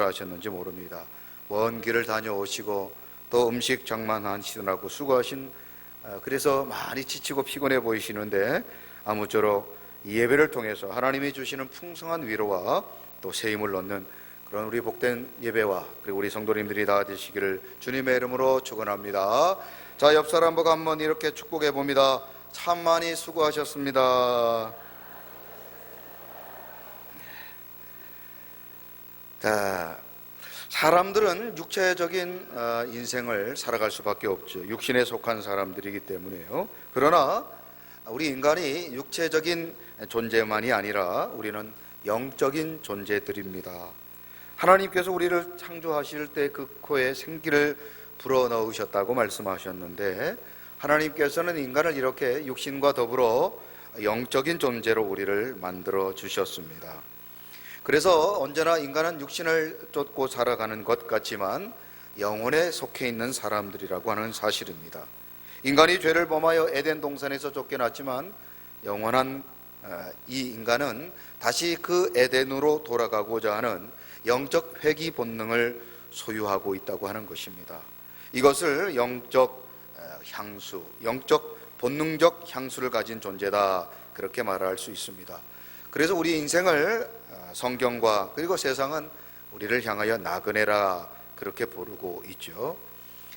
하셨는지 모릅니다. 먼 길을 다녀오시고 또 음식 장만하시느라고 수고하신, 그래서 많이 지치고 피곤해 보이시는데 아무쪼록 이 예배를 통해서 하나님이 주시는 풍성한 위로와 또 새 힘을 얻는 그런 우리 복된 예배와 그리고 우리 성도님들이 다 되시기를 주님의 이름으로 축원합니다. 자, 옆 사람 보고 한번 이렇게 축복해 봅니다. 참 많이 수고하셨습니다. 자, 사람들은 육체적인 인생을 살아갈 수밖에 없죠. 육신에 속한 사람들이기 때문에요. 그러나 우리 인간이 육체적인 존재만이 아니라 우리는 영적인 존재들입니다. 하나님께서 우리를 창조하실 때 그 코에 생기를 불어넣으셨다고 말씀하셨는데, 하나님께서는 인간을 이렇게 육신과 더불어 영적인 존재로 우리를 만들어 주셨습니다. 그래서 언제나 인간은 육신을 쫓고 살아가는 것 같지만 영혼에 속해 있는 사람들이라고 하는 사실입니다. 인간이 죄를 범하여 에덴 동산에서 쫓겨났지만 영원한 이 인간은 다시 그 에덴으로 돌아가고자 하는 영적 회귀 본능을 소유하고 있다고 하는 것입니다. 이것을 영적 향수, 영적 본능적 향수를 가진 존재다, 그렇게 말할 수 있습니다. 그래서 우리 인생을 성경과 그리고 세상은 우리를 향하여 나그네라 그렇게 부르고 있죠.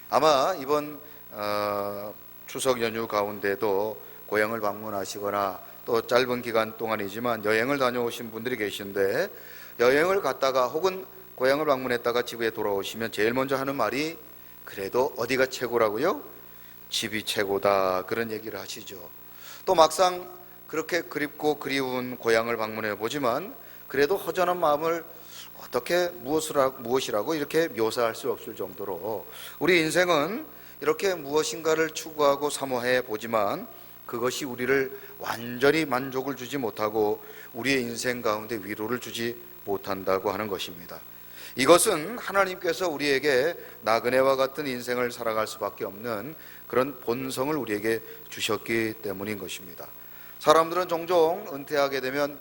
아마 이번 추석 연휴 가운데도 고향을 방문하시거나 또 짧은 기간 동안이지만 여행을 다녀오신 분들이 계신데, 여행을 갔다가 혹은 고향을 방문했다가 집에 돌아오시면 제일 먼저 하는 말이 그래도 어디가 최고라고요? 집이 최고다, 그런 얘기를 하시죠. 또 막상 그렇게 그립고 그리운 고향을 방문해 보지만 그래도 허전한 마음을 어떻게 무엇이라고 이렇게 묘사할 수 없을 정도로 우리 인생은 이렇게 무엇인가를 추구하고 사모해 보지만 그것이 우리를 완전히 만족을 주지 못하고 우리의 인생 가운데 위로를 주지 못한다고 하는 것입니다. 이것은 하나님께서 우리에게 나그네와 같은 인생을 살아갈 수밖에 없는 그런 본성을 우리에게 주셨기 때문인 것입니다. 사람들은 종종 은퇴하게 되면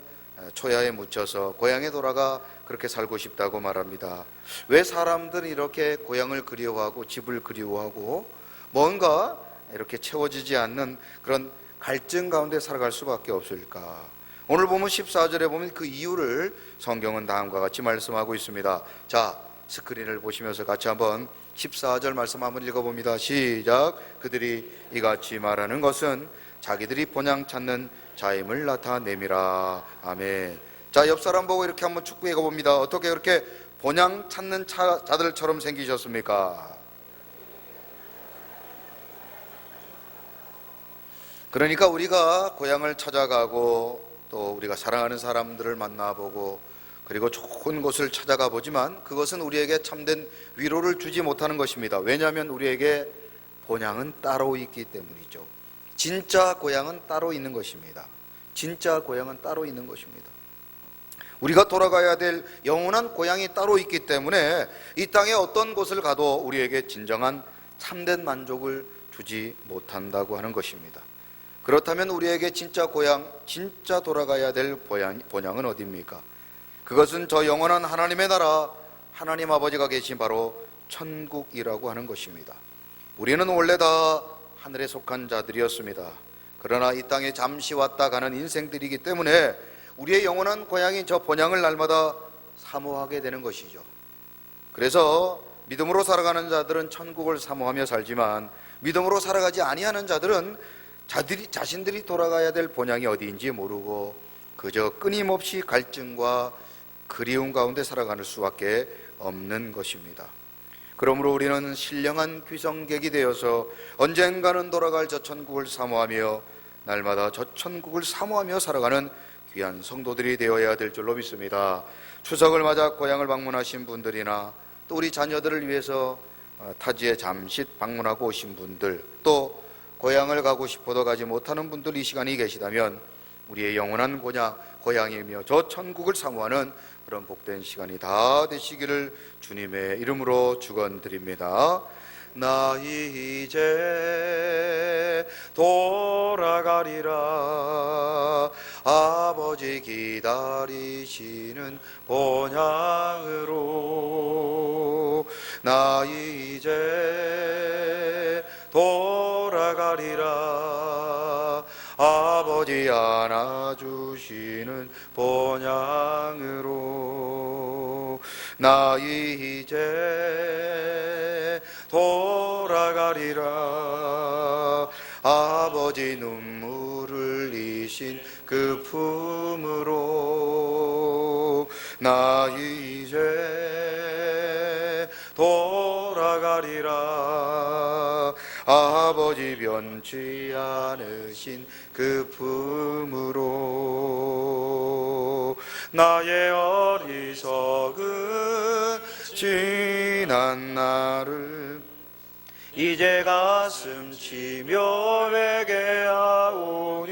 초야에 묻혀서 고향에 돌아가 그렇게 살고 싶다고 말합니다. 왜 사람들은 이렇게 고향을 그리워하고 집을 그리워하고 뭔가 이렇게 채워지지 않는 그런 갈증 가운데 살아갈 수밖에 없을까? 오늘 보면 14절에 보면 그 이유를 성경은 다음과 같이 말씀하고 있습니다. 자, 스크린을 보시면서 같이 한번 14절 말씀 한번 읽어봅니다. 시작. 그들이 이같이 말하는 것은 자기들이 본향 찾는 자임을 나타내미라. 아멘. 자, 옆 사람 보고 이렇게 한번 축구해 봅니다. 어떻게 그렇게 본향 찾는 자들처럼 생기셨습니까? 그러니까 우리가 고향을 찾아가고 또 우리가 사랑하는 사람들을 만나보고 그리고 좋은 곳을 찾아가 보지만 그것은 우리에게 참된 위로를 주지 못하는 것입니다. 왜냐하면 우리에게 본향은 따로 있기 때문이죠. 진짜 고향은 따로 있는 것입니다. 진짜 고향은 따로 있는 것입니다. 우리가 돌아가야 될 영원한 고향이 따로 있기 때문에 이 땅에 어떤 곳을 가도 우리에게 진정한 참된 만족을 주지 못한다고 하는 것입니다. 그렇다면 우리에게 진짜 고향, 진짜 돌아가야 될 본향은 어디입니까? 그것은 저 영원한 하나님의 나라, 하나님 아버지가 계신 바로 천국이라고 하는 것입니다. 우리는 원래 다 하늘에 속한 자들이었습니다. 그러나 이 땅에 잠시 왔다 가는 인생들이기 때문에 우리의 영원한 고향인 저 본향을 날마다 사모하게 되는 것이죠. 그래서 믿음으로 살아가는 자들은 천국을 사모하며 살지만 믿음으로 살아가지 아니하는 자들은 자신들이 돌아가야 될 본향이 어디인지 모르고 그저 끊임없이 갈증과 그리움 가운데 살아가는 수밖에 없는 것입니다. 그러므로 우리는 신령한 귀성객이 되어서 언젠가는 돌아갈 저 천국을 사모하며 날마다 저 천국을 사모하며 살아가는 귀한 성도들이 되어야 될 줄로 믿습니다. 추석을 맞아 고향을 방문하신 분들이나 또 우리 자녀들을 위해서 타지에 잠시 방문하고 오신 분들, 또 고향을 가고 싶어도 가지 못하는 분들 이 시간이 계시다면 우리의 영원한 고향이며 저 천국을 사모하는 그런 복된 시간이 다 되시기를 주님의 이름으로 축원드립니다. 나 이제 돌아가리라. 아버지 기다리시는 본향으로 나 이제 돌아가리라. 아버지 안아주시는 본향으로 나 이제 돌아가리라. 아버지 눈물을 흘리신 그 품으로 나 이제 돌아가리라. 아버지 변치 않으신 그 품으로 나의 어리석은 지난 날을 이제 가슴 치며 회개하오니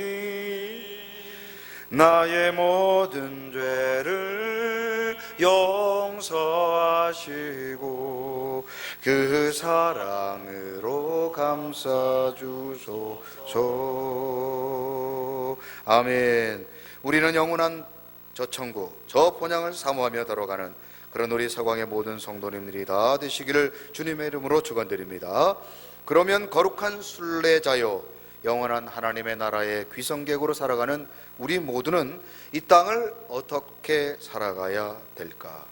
나의 모든 죄를 용서하시고 그 사랑으로 감싸주소서. 아멘. 우리는 영원한 저 천국, 저 본향을 사모하며 들어가는 그런 우리 서광의 모든 성도님들이 다 되시기를 주님의 이름으로 축원드립니다. 그러면 거룩한 순례자요 영원한 하나님의 나라의 귀성객으로 살아가는 우리 모두는 이 땅을 어떻게 살아가야 될까?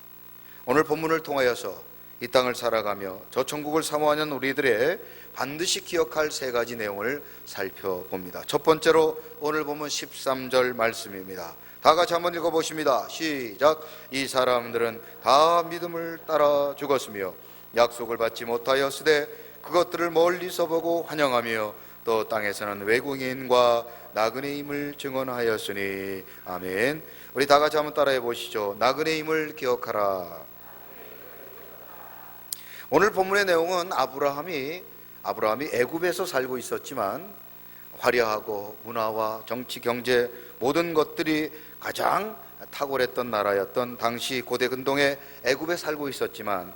오늘 본문을 통하여서 이 땅을 살아가며 저 천국을 사모하는 우리들의 반드시 기억할 세 가지 내용을 살펴봅니다. 첫 번째로 오늘 본문 13절 말씀입니다. 다 같이 한번 읽어보십니다. 시작. 이 사람들은 다 믿음을 따라 죽었으며 약속을 받지 못하였으되 그것들을 멀리서 보고 환영하며 또 땅에서는 외국인과 나그네임을 증언하였으니. 아멘. 우리 다 같이 한번 따라해 보시죠. 나그네임을 기억하라. 오늘 본문의 내용은 아브라함이 애굽에서 살고 있었지만 화려하고 문화와 정치, 경제 모든 것들이 가장 탁월했던 나라였던 당시 고대 근동의 애굽에 살고 있었지만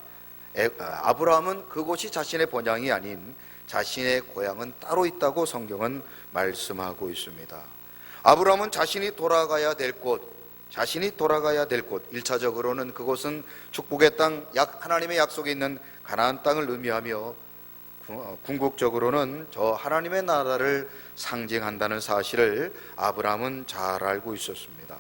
아브라함은 그곳이 자신의 본향이 아닌 자신의 고향은 따로 있다고 성경은 말씀하고 있습니다. 아브라함은 자신이 돌아가야 될 곳, 1차적으로는 그곳은 축복의 땅, 하나님의 약속에 있는 가나안 땅을 의미하며 궁극적으로는 저 하나님의 나라를 상징한다는 사실을 아브라함은 잘 알고 있었습니다.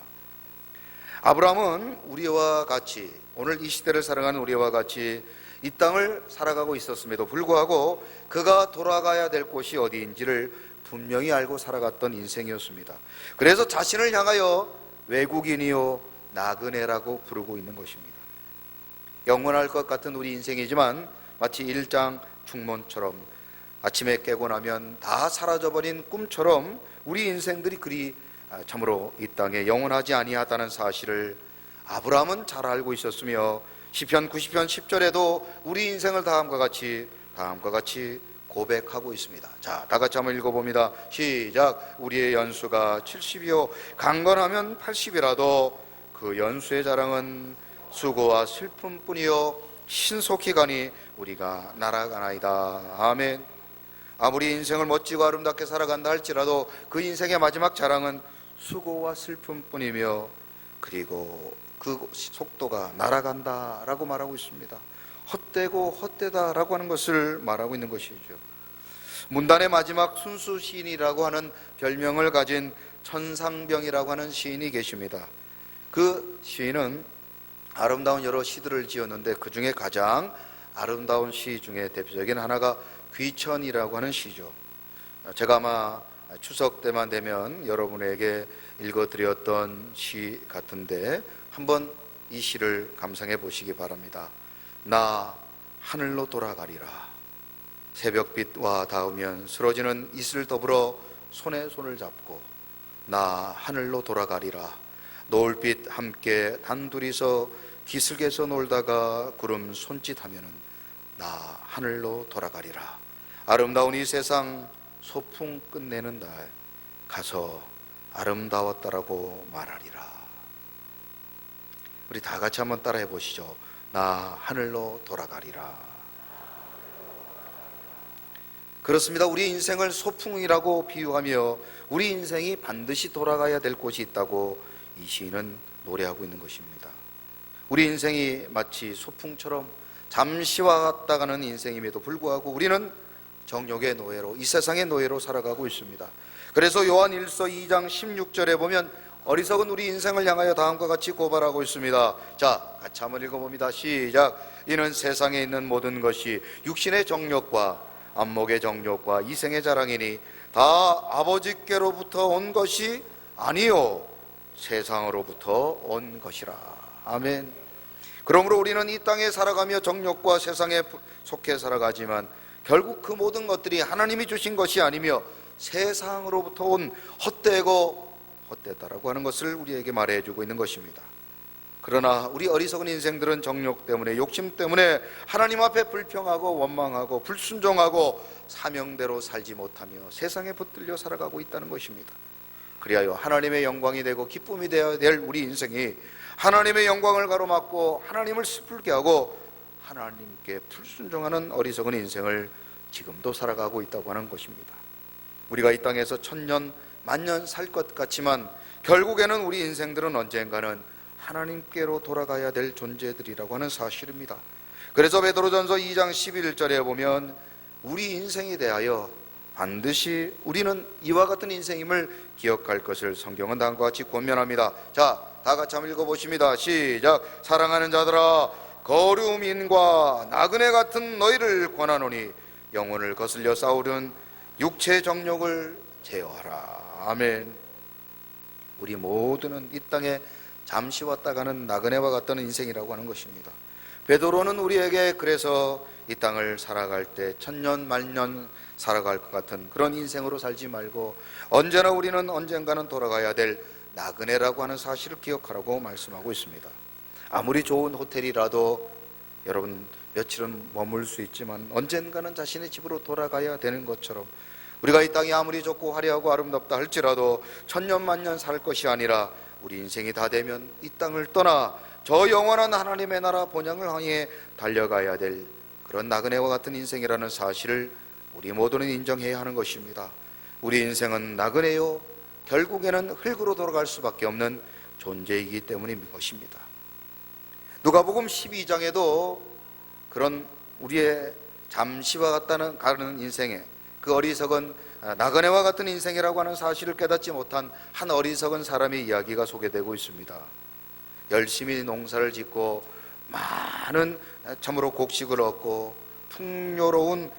아브라함은 우리와 같이, 오늘 이 시대를 살아가는 우리와 같이 이 땅을 살아가고 있었음에도 불구하고 그가 돌아가야 될 곳이 어디인지를 분명히 알고 살아갔던 인생이었습니다. 그래서 자신을 향하여 외국인이요 나그네라고 부르고 있는 것입니다. 영원할 것 같은 우리 인생이지만 마치 일장 충몬처럼 아침에 깨고 나면 다 사라져버린 꿈처럼 우리 인생들이 그리 참으로 이 땅에 영원하지 아니하다는 사실을 아브라함은 잘 알고 있었으며 시편 90편 10절에도 우리 인생을 다음과 같이 고백하고 있습니다. 자, 다 같이 한번 읽어봅니다. 시작. 우리의 연수가 70이요 강건하면 80이라도 그 연수의 자랑은 수고와 슬픔뿐이요 신속히 가니 우리가 날아가나이다. 아멘. 아무리 인생을 멋지고 아름답게 살아간다 할지라도 그 인생의 마지막 자랑은 수고와 슬픔뿐이며 그리고 그 속도가 날아간다라고 말하고 있습니다. 헛되고 헛되다라고 하는 것을 말하고 있는 것이죠. 문단의 마지막 순수 시인이라고 하는 별명을 가진 천상병이라고 하는 시인이 계십니다. 그 시인은 아름다운 여러 시들을 지었는데 그 중에 가장 아름다운 시 중에 대표적인 하나가 귀천이라고 하는 시죠. 제가 아마 추석 때만 되면 여러분에게 읽어드렸던 시 같은데 한번 이 시를 감상해 보시기 바랍니다. 나 하늘로 돌아가리라. 새벽빛과 닿으면 쓰러지는 이슬 더불어 손에 손을 잡고 나 하늘로 돌아가리라. 노을빛 함께 단둘이서 기슭에서 놀다가 구름 손짓하면은 나 하늘로 돌아가리라. 아름다운 이 세상 소풍 끝내는 날 가서 아름다웠다라고 말하리라. 우리 다 같이 한번 따라해 보시죠. 나 하늘로 돌아가리라. 그렇습니다. 우리 인생을 소풍이라고 비유하며 우리 인생이 반드시 돌아가야 될 곳이 있다고 이 시인은 노래하고 있는 것입니다. 우리 인생이 마치 소풍처럼 잠시 왔다 가는 인생임에도 불구하고 우리는 정욕의 노예로, 이 세상의 노예로 살아가고 있습니다. 그래서 요한 1서 2장 16절에 보면 어리석은 우리 인생을 향하여 다음과 같이 고발하고 있습니다. 자, 같이 한번 읽어봅니다. 시작. 이는 세상에 있는 모든 것이 육신의 정욕과 안목의 정욕과 이생의 자랑이니 다 아버지께로부터 온 것이 아니요 세상으로부터 온 것이라. 아멘. 그러므로 우리는 이 땅에 살아가며 정욕과 세상에 속해 살아가지만 결국 그 모든 것들이 하나님이 주신 것이 아니며 세상으로부터 온 헛되다라고 하는 것을 우리에게 말해주고 있는 것입니다. 그러나 우리 어리석은 인생들은 정욕 때문에, 욕심 때문에 하나님 앞에 불평하고 원망하고 불순종하고 사명대로 살지 못하며 세상에 붙들려 살아가고 있다는 것입니다. 그리하여 하나님의 영광이 되고 기쁨이 되어야 될 우리 인생이 하나님의 영광을 가로막고 하나님을 슬프게 하고 하나님께 불순종하는 어리석은 인생을 지금도 살아가고 있다고 하는 것입니다. 우리가 이 땅에서 천년 만년 살 것 같지만 결국에는 우리 인생들은 언젠가는 하나님께로 돌아가야 될 존재들이라고 하는 사실입니다. 그래서 베드로전서 2장 11절에 보면 우리 인생에 대하여 반드시 우리는 이와 같은 인생임을 기억할 것을 성경은 다음과 같이 권면합니다. 자, 다 같이 한번 읽어보십니다. 시작. 사랑하는 자들아, 거류민과 나그네 같은 너희를 권하노니 영혼을 거슬려 싸우려는 육체 정욕을 제어하라. 아멘. 우리 모두는 이 땅에 잠시 왔다 가는 나그네와 같다는 인생이라고 하는 것입니다. 베드로는 우리에게 그래서 이 땅을 살아갈 때 천년 만년 살아갈 것 같은 그런 인생으로 살지 말고 언제나 우리는 언젠가는 돌아가야 될 나그네라고 하는 사실을 기억하라고 말씀하고 있습니다. 아무리 좋은 호텔이라도 여러분 며칠은 머물 수 있지만 언젠가는 자신의 집으로 돌아가야 되는 것처럼 우리가 이 땅이 아무리 좋고 화려하고 아름답다 할지라도 천년 만년 살 것이 아니라 우리 인생이 다 되면 이 땅을 떠나 저 영원한 하나님의 나라 본향을 향해 달려가야 될 그런 나그네와 같은 인생이라는 사실을 우리 모두는 인정해야 하는 것입니다. 우리 인생은 나그네요 결국에는 흙으로 돌아갈 수밖에 없는 존재이기 때문인 것입니다. 누가복음 12장에도 그런 우리의 잠시와 같다는 가는 인생에 그 어리석은 나그네와 같은 인생이라고 하는 사실을 깨닫지 못한 한 어리석은 사람의 이야기가 소개되고 있습니다. 열심히 농사를 짓고 많은 참으로 곡식을 얻고 풍요로운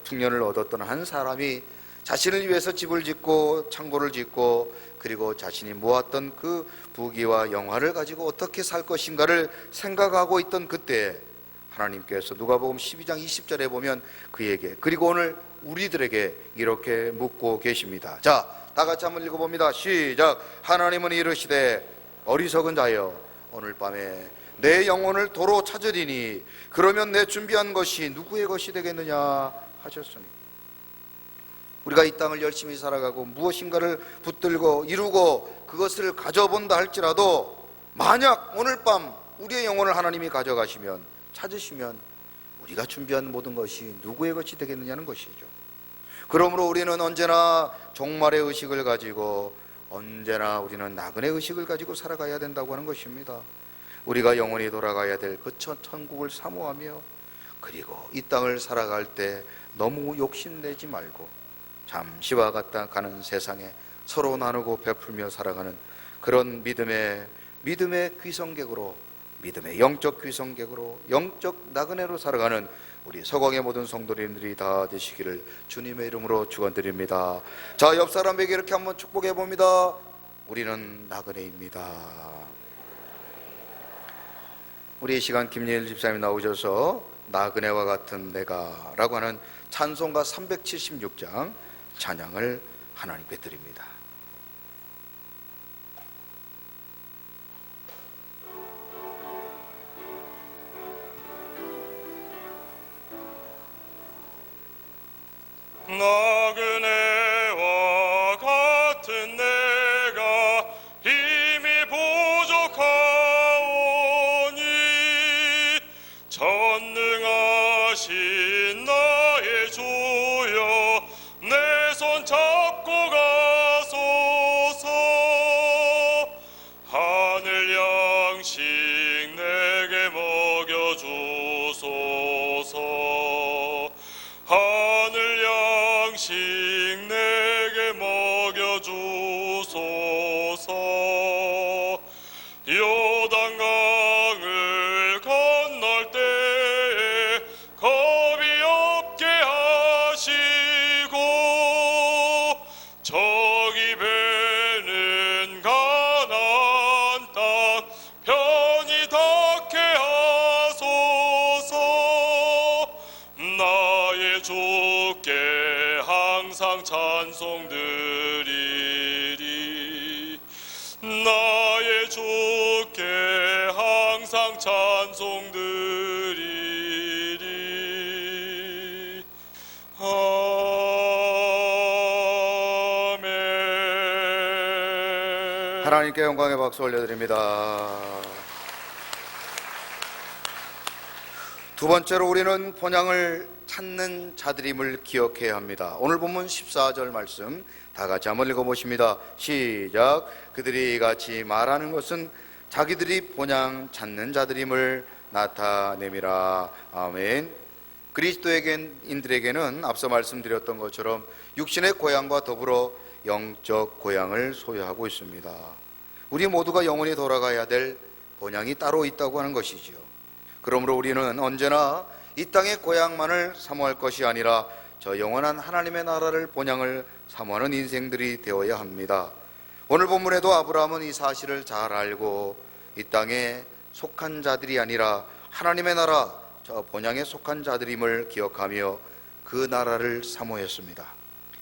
풍년을 얻었던 한 사람이 자신을 위해서 집을 짓고 창고를 짓고 그리고 자신이 모았던 그 부귀와 영화를 가지고 어떻게 살 것인가를 생각하고 있던 그때 하나님께서 누가복음 12장 20절에 보면 그에게 그리고 오늘 우리들에게 이렇게 묻고 계십니다. 자, 다 같이 한번 읽어봅니다. 시작. 하나님은 이르시되 어리석은 자여 오늘 밤에 내 영혼을 도로 찾으리니 그러면 내 준비한 것이 누구의 것이 되겠느냐 하셨으니 우리가 이 땅을 열심히 살아가고 무엇인가를 붙들고 이루고 그것을 가져본다 할지라도 만약 오늘 밤 우리의 영혼을 하나님이 가져가시면 찾으시면 우리가 준비한 모든 것이 누구의 것이 되겠느냐는 것이죠. 그러므로 우리는 언제나 종말의 의식을 가지고 언제나 우리는 나그네 의식을 가지고 살아가야 된다고 하는 것입니다. 우리가 영원히 돌아가야 될 그 천국을 사모하며 그리고 이 땅을 살아갈 때 너무 욕심내지 말고 잠시와 같다 가는 세상에 서로 나누고 베풀며 살아가는 그런 믿음의 귀성객으로 믿음의 영적 귀성객으로 영적 나그네로 살아가는 우리 서광의 모든 성도님들이 다 되시기를 주님의 이름으로 축원드립니다. 자, 옆 사람에게 이렇게 한번 축복해 봅니다. 우리는 나그네입니다. 우리 이 시간 김예일 집사님 나오셔서 나그네와 같은 내가 라고 하는 찬송가 376장 찬양을 하나님께 드립니다. 나그네와 같은 내가 힘이 부족하오니 전능하신 나의 주여 항상 찬송드리리. 나의 주께 항상 찬송드리리. 아멘. 하나님께 영광의 박수 올려드립니다. 두 번째로 우리는 본향을 찾는 자들임을 기억해야 합니다. 오늘 본문 14절 말씀 다 같이 한번 읽어보십니다. 시작. 그들이 같이 말하는 것은 자기들이 본향 찾는 자들임을 나타내미라. 아멘. 그리스도인들에게는 앞서 말씀드렸던 것처럼 육신의 고향과 더불어 영적 고향을 소유하고 있습니다. 우리 모두가 영원히 돌아가야 될 본향이 따로 있다고 하는 것이지요. 그러므로 우리는 언제나 이 땅의 고향만을 사모할 것이 아니라 저 영원한 하나님의 나라를 본향을 사모하는 인생들이 되어야 합니다. 오늘 본문에도 아브라함은 이 사실을 잘 알고 이 땅에 속한 자들이 아니라 하나님의 나라, 저 본향에 속한 자들임을 기억하며 그 나라를 사모했습니다.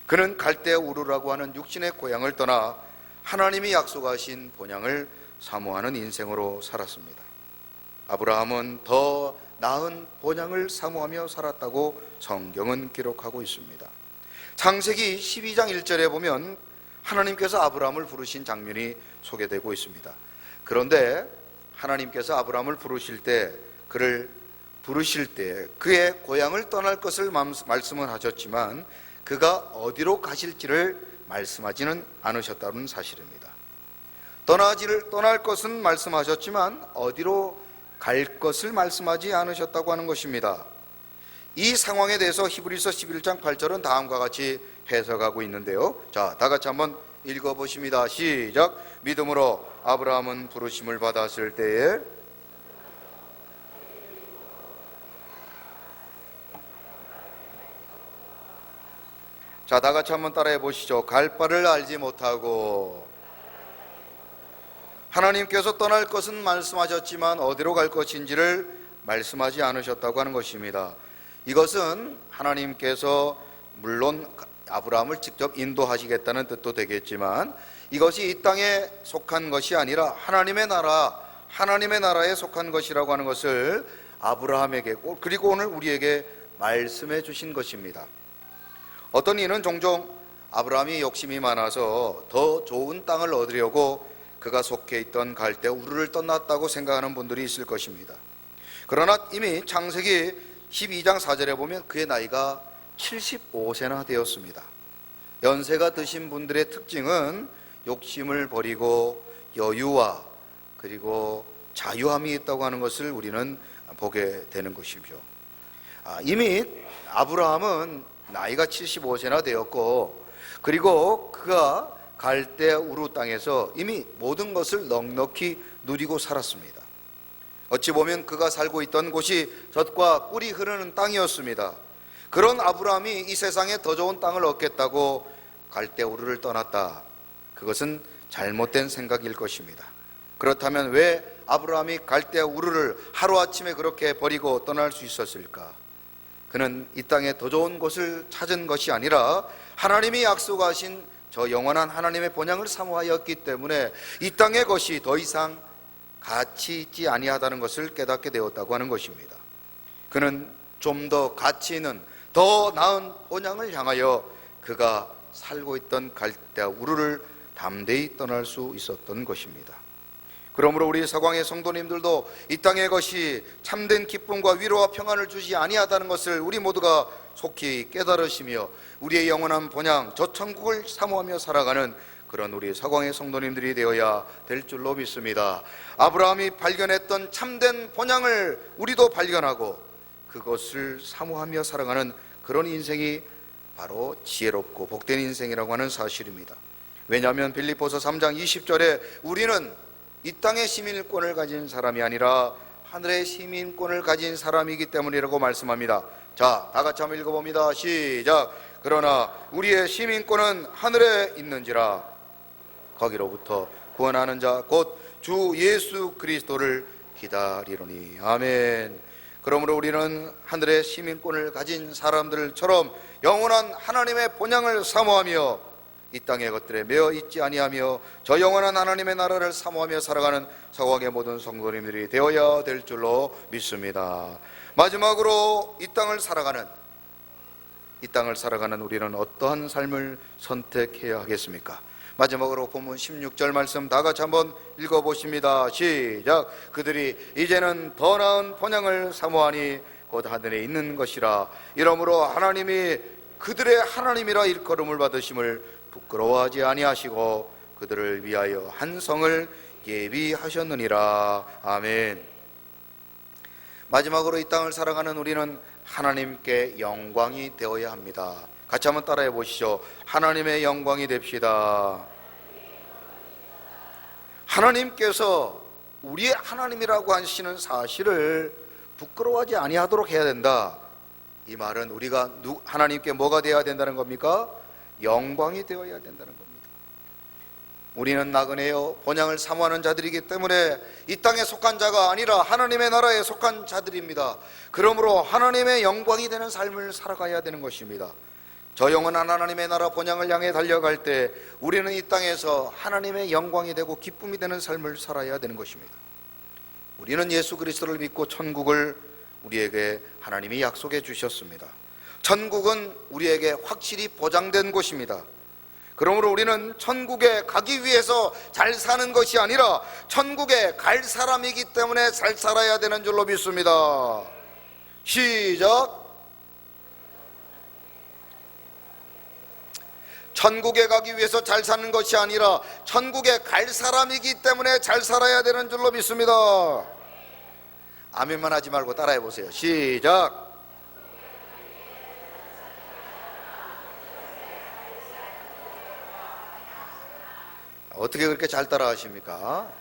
그는 갈대 우르라고 하는 육신의 고향을 떠나 하나님이 약속하신 본향을 사모하는 인생으로 살았습니다. 아브라함은 더 나은 본향을 사모하며 살았다고 성경은 기록하고 있습니다. 창세기 12장 1절에 보면 하나님께서 아브라함을 부르신 장면이 소개되고 있습니다. 그런데 하나님께서 아브라함을 부르실 때 그를 부르실 때 그의 고향을 떠날 것을 말씀을 하셨지만 그가 어디로 가실지를 말씀하지는 않으셨다는 사실입니다. 떠날 것은 말씀하셨지만 어디로 갈 것을 말씀하지 않으셨다고 하는 것입니다. 이 상황에 대해서 히브리서 11장 8절은 다음과 같이 해석하고 있는데요. 자, 다 같이 한번 읽어보십니다. 시작. 믿음으로 아브라함은 부르심을 받았을 때에 자, 다 같이 한번 따라해 보시죠. 갈 바를 알지 못하고 하나님께서 떠날 것은 말씀하셨지만 어디로 갈 것인지를 말씀하지 않으셨다고 하는 것입니다. 이것은 하나님께서 물론 아브라함을 직접 인도하시겠다는 뜻도 되겠지만 이것이 이 땅에 속한 것이 아니라 하나님의 나라에 속한 것이라고 하는 것을 아브라함에게 그리고 오늘 우리에게 말씀해 주신 것입니다. 어떤 이는 종종 아브라함이 욕심이 많아서 더 좋은 땅을 얻으려고 그가 속해 있던 갈대 우르를 떠났다고 생각하는 분들이 있을 것입니다. 그러나 이미 창세기 12장 4절에 보면 그의 나이가 75세나 되었습니다. 연세가 드신 분들의 특징은 욕심을 버리고 여유와 그리고 자유함이 있다고 하는 것을 우리는 보게 되는 것이죠. 이미 아브라함은 나이가 75세나 되었고 그리고 그가 갈대 우르 땅에서 이미 모든 것을 넉넉히 누리고 살았습니다. 어찌 보면 그가 살고 있던 곳이 젖과 꿀이 흐르는 땅이었습니다. 그런 아브라함이 이 세상에 더 좋은 땅을 얻겠다고 갈대 우르를 떠났다. 그것은 잘못된 생각일 것입니다. 그렇다면 왜 아브라함이 갈대 우르를 하루아침에 그렇게 버리고 떠날 수 있었을까? 그는 이 땅에 더 좋은 곳을 찾은 것이 아니라 하나님이 약속하신 저 영원한 하나님의 본향을 사모하였기 때문에 이 땅의 것이 더 이상 가치 있지 아니하다는 것을 깨닫게 되었다고 하는 것입니다. 그는 좀 더 가치 있는 더 나은 본향을 향하여 그가 살고 있던 갈대 우르를 담대히 떠날 수 있었던 것입니다. 그러므로 우리 서광의 성도님들도 이 땅의 것이 참된 기쁨과 위로와 평안을 주지 아니하다는 것을 우리 모두가 속히 깨달으시며 우리의 영원한 본향 저 천국을 사모하며 살아가는 그런 우리 서광의 성도님들이 되어야 될 줄로 믿습니다. 아브라함이 발견했던 참된 본향을 우리도 발견하고 그것을 사모하며 살아가는 그런 인생이 바로 지혜롭고 복된 인생이라고 하는 사실입니다. 왜냐하면 빌립보서 3장 20절에 우리는 이 땅의 시민권을 가진 사람이 아니라 하늘의 시민권을 가진 사람이기 때문이라고 말씀합니다. 자, 다 같이 한번 읽어봅니다. 시작. 그러나 우리의 시민권은 하늘에 있는지라 거기로부터 구원하는 자 곧 주 예수 그리스도를 기다리노니. 아멘. 그러므로 우리는 하늘의 시민권을 가진 사람들처럼 영원한 하나님의 본향을 사모하며 이 땅의 것들에 매여 있지 아니하며 저 영원한 하나님의 나라를 사모하며 살아가는 서광의 모든 성도님들이 되어야 될 줄로 믿습니다. 마지막으로 이 땅을 살아가는 우리는 어떠한 삶을 선택해야 하겠습니까? 마지막으로 본문 16절 말씀 다 같이 한번 읽어보십니다. 시작. 그들이 이제는 더 나은 본향을 사모하니 곧 하늘에 있는 것이라. 이러므로 하나님이 그들의 하나님이라 일컬음을 받으심을 부끄러워하지 아니하시고 그들을 위하여 한 성을 예비하셨느니라. 아멘. 마지막으로 이 땅을 살아가는 우리는 하나님께 영광이 되어야 합니다. 같이 한번 따라해 보시죠. 하나님의 영광이 됩시다. 하나님께서 우리의 하나님이라고 하시는 사실을 부끄러워하지 아니하도록 해야 된다. 이 말은 우리가 하나님께 뭐가 되어야 된다는 겁니까? 영광이 되어야 된다는 겁니다. 우리는 나그네요 본향을 사모하는 자들이기 때문에 이 땅에 속한 자가 아니라 하나님의 나라에 속한 자들입니다. 그러므로 하나님의 영광이 되는 삶을 살아가야 되는 것입니다. 저 영원한 하나님의 나라 본향을 향해 달려갈 때 우리는 이 땅에서 하나님의 영광이 되고 기쁨이 되는 삶을 살아야 되는 것입니다. 우리는 예수 그리스도를 믿고 천국을 우리에게 하나님이 약속해 주셨습니다. 천국은 우리에게 확실히 보장된 곳입니다. 그러므로 우리는 천국에 가기 위해서 잘 사는 것이 아니라 천국에 갈 사람이기 때문에 잘 살아야 되는 줄로 믿습니다. 시작. 천국에 가기 위해서 잘 사는 것이 아니라 천국에 갈 사람이기 때문에 잘 살아야 되는 줄로 믿습니다. 아멘만 하지 말고 따라해 보세요. 시작. 어떻게 그렇게 잘 따라하십니까?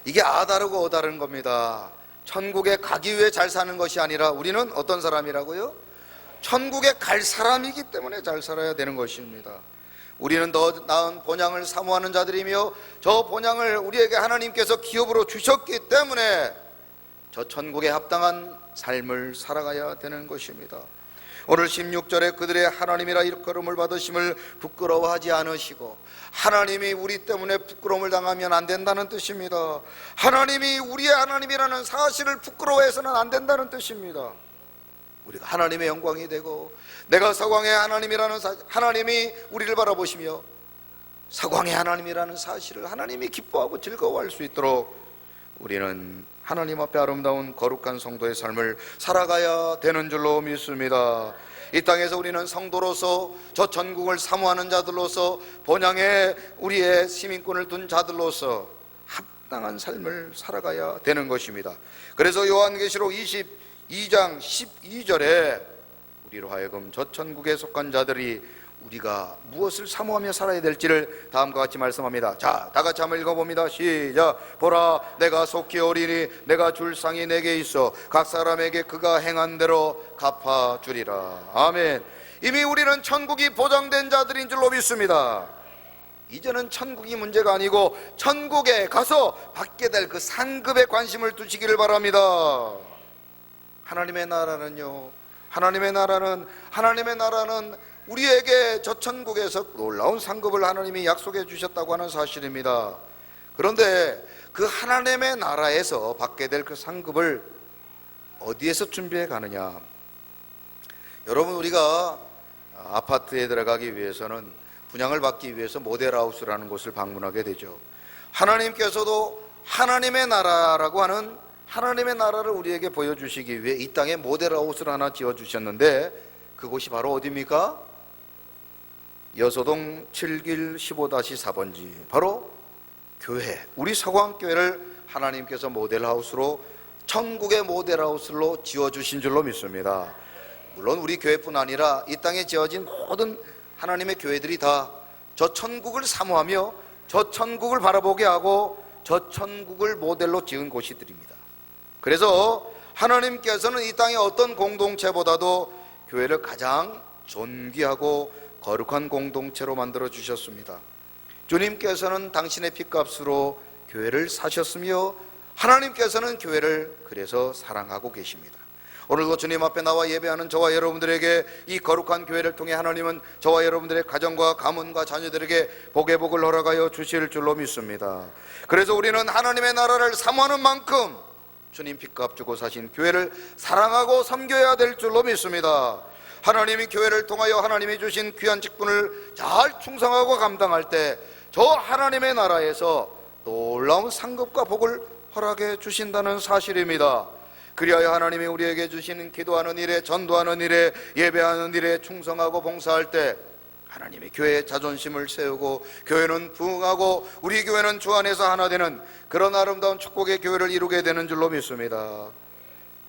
이게 아 다르고 어 다른 겁니다. 천국에 가기 위해 잘 사는 것이 아니라 우리는 어떤 사람이라고요? 천국에 갈 사람이기 때문에 잘 살아야 되는 것입니다. 우리는 더 나은 본향을 사모하는 자들이며 저 본향을 우리에게 하나님께서 기업으로 주셨기 때문에 저 천국에 합당한 삶을 살아가야 되는 것입니다. 오늘 16절에 그들의 하나님이라 일컬음을 받으심을 부끄러워하지 않으시고, 하나님이 우리 때문에 부끄러움을 당하면 안 된다는 뜻입니다. 하나님이 우리의 하나님이라는 사실을 부끄러워해서는 안 된다는 뜻입니다. 우리가 하나님의 영광이 되고 내가 서광의 하나님이라는 하나님이 우리를 바라보시며 서광의 하나님이라는 사실을 하나님이 기뻐하고 즐거워할 수 있도록 우리는 하나님 앞에 아름다운 거룩한 성도의 삶을 살아가야 되는 줄로 믿습니다. 이 땅에서 우리는 성도로서 저 천국을 사모하는 자들로서 본향에 우리의 시민권을 둔 자들로서 합당한 삶을 살아가야 되는 것입니다. 그래서 요한계시록 22장 12절에 우리로 하여금 저 천국에 속한 자들이 우리가 무엇을 사모하며 살아야 될지를 다음과 같이 말씀합니다. 자, 다 같이 한번 읽어봅니다. 시작. 보라, 내가 속히 오리니 내가 줄 상이 내게 있어 각 사람에게 그가 행한 대로 갚아주리라. 아멘. 이미 우리는 천국이 보장된 자들인 줄로 믿습니다. 이제는 천국이 문제가 아니고 천국에 가서 받게 될 그 상급에 관심을 두시기를 바랍니다. 하나님의 나라는요, 하나님의 나라는 우리에게 저 천국에서 놀라운 상급을 하나님이 약속해 주셨다고 하는 사실입니다. 그런데 그 하나님의 나라에서 받게 될 그 상급을 어디에서 준비해 가느냐? 여러분, 우리가 아파트에 들어가기 위해서는 분양을 받기 위해서 모델하우스라는 곳을 방문하게 되죠. 하나님께서도 하나님의 나라라고 하는 하나님의 나라를 우리에게 보여주시기 위해 이 땅에 모델하우스를 하나 지어주셨는데 그곳이 바로 어디입니까? 여소동 7길 15-4번지 바로 교회, 우리 서광교회를 하나님께서 모델하우스로, 천국의 모델하우스로 지어주신 줄로 믿습니다. 물론 우리 교회뿐 아니라 이 땅에 지어진 모든 하나님의 교회들이 다 저 천국을 사모하며 저 천국을 바라보게 하고 저 천국을 모델로 지은 곳이들입니다. 그래서 하나님께서는 이 땅의 어떤 공동체보다도 교회를 가장 존귀하고 거룩한 공동체로 만들어 주셨습니다. 주님께서는 당신의 핏값으로 교회를 사셨으며 하나님께서는 교회를 그래서 사랑하고 계십니다. 오늘도 주님 앞에 나와 예배하는 저와 여러분들에게 이 거룩한 교회를 통해 하나님은 저와 여러분들의 가정과 가문과 자녀들에게 복의 복을 허락하여 주실 줄로 믿습니다. 그래서 우리는 하나님의 나라를 사모하는 만큼 주님 핏값 주고 사신 교회를 사랑하고 섬겨야 될 줄로 믿습니다. 하나님이 교회를 통하여 하나님이 주신 귀한 직분을 잘 충성하고 감당할 때 저 하나님의 나라에서 놀라운 상급과 복을 허락해 주신다는 사실입니다. 그리하여 하나님이 우리에게 주시는 기도하는 일에, 전도하는 일에, 예배하는 일에 충성하고 봉사할 때 하나님의 교회의 자존심을 세우고 교회는 부흥하고 우리 교회는 주 안에서 하나 되는 그런 아름다운 축복의 교회를 이루게 되는 줄로 믿습니다.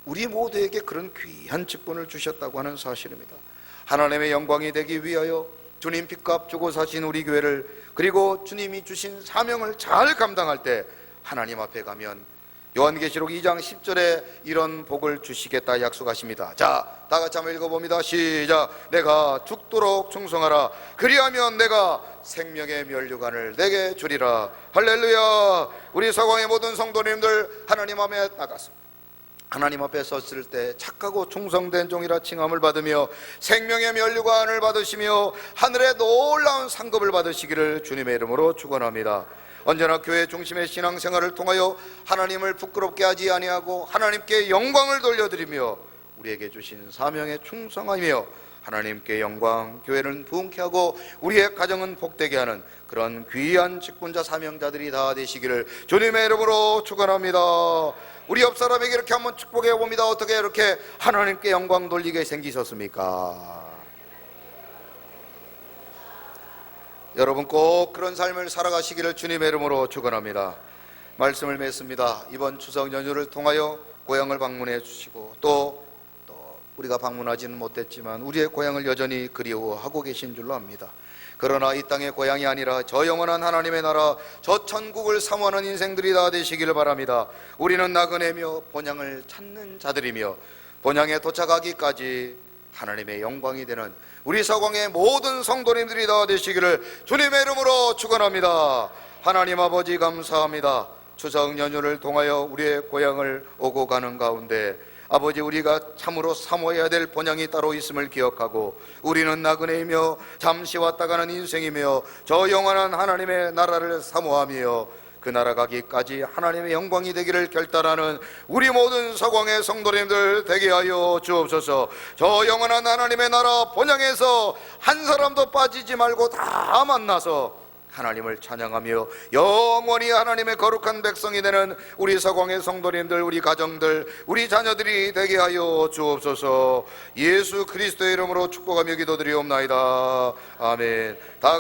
우리 모두에게 그런 귀한 직분을 주셨다고 하는 사실입니다. 하나님의 영광이 되기 위하여 주님 핏값 주고 사신 우리 교회를, 그리고 주님이 주신 사명을 잘 감당할 때 하나님 앞에 가면 요한계시록 2장 10절에 이런 복을 주시겠다 약속하십니다. 자, 다 같이 한번 읽어봅니다. 시작. 내가 죽도록 충성하라. 그리하면 내가 생명의 면류관을 내게 주리라. 할렐루야. 우리 서광의 모든 성도님들, 하나님 앞에 나가서 하나님 앞에 섰을 때 착하고 충성된 종이라 칭함을 받으며 생명의 면류관을 받으시며 하늘의 놀라운 상급을 받으시기를 주님의 이름으로 축원합니다. 언제나 교회 중심의 신앙생활을 통하여 하나님을 부끄럽게 하지 아니하고 하나님께 영광을 돌려드리며 우리에게 주신 사명에 충성하며 하나님께 영광, 교회는 부흥케 하고 우리의 가정은 복되게 하는 그런 귀한 직분자 사명자들이 다 되시기를 주님의 이름으로 축원합니다. 우리 옆 사람에게 이렇게 한번 축복해 봅니다. 어떻게 이렇게 하나님께 영광 돌리게 생기셨습니까? 여러분 꼭 그런 삶을 살아가시기를 주님의 이름으로 축원합니다. 말씀을 맺습니다. 이번 추석 연휴를 통하여 고향을 방문해 주시고 또 우리가 방문하지는 못했지만 우리의 고향을 여전히 그리워하고 계신 줄로 압니다. 그러나 이 땅의 고향이 아니라 저 영원한 하나님의 나라, 저 천국을 사모하는 인생들이 다 되시기를 바랍니다. 우리는 나그네며 본향을 찾는 자들이며 본향에 도착하기까지 하나님의 영광이 되는 우리 서광의 모든 성도님들이 다 되시기를 주님의 이름으로 축원합니다. 하나님 아버지 감사합니다. 추석 연휴를 통하여 우리의 고향을 오고 가는 가운데 아버지, 우리가 참으로 사모해야 될 본향이 따로 있음을 기억하고 우리는 나그네이며 잠시 왔다 가는 인생이며 저 영원한 하나님의 나라를 사모하며 그 나라 가기까지 하나님의 영광이 되기를 결단하는 우리 모든 서광의 성도님들 되게 하여 주옵소서. 저 영원한 하나님의 나라 본향에서 한 사람도 빠지지 말고 다 만나서 하나님을 찬양하며 영원히 하나님의 거룩한 백성이 되는 우리 서광의 성도님들, 우리 가정들, 우리 자녀들이 되게 하여 주옵소서. 예수 그리스도의 이름으로 축복하며 기도드리옵나이다. 아멘. 다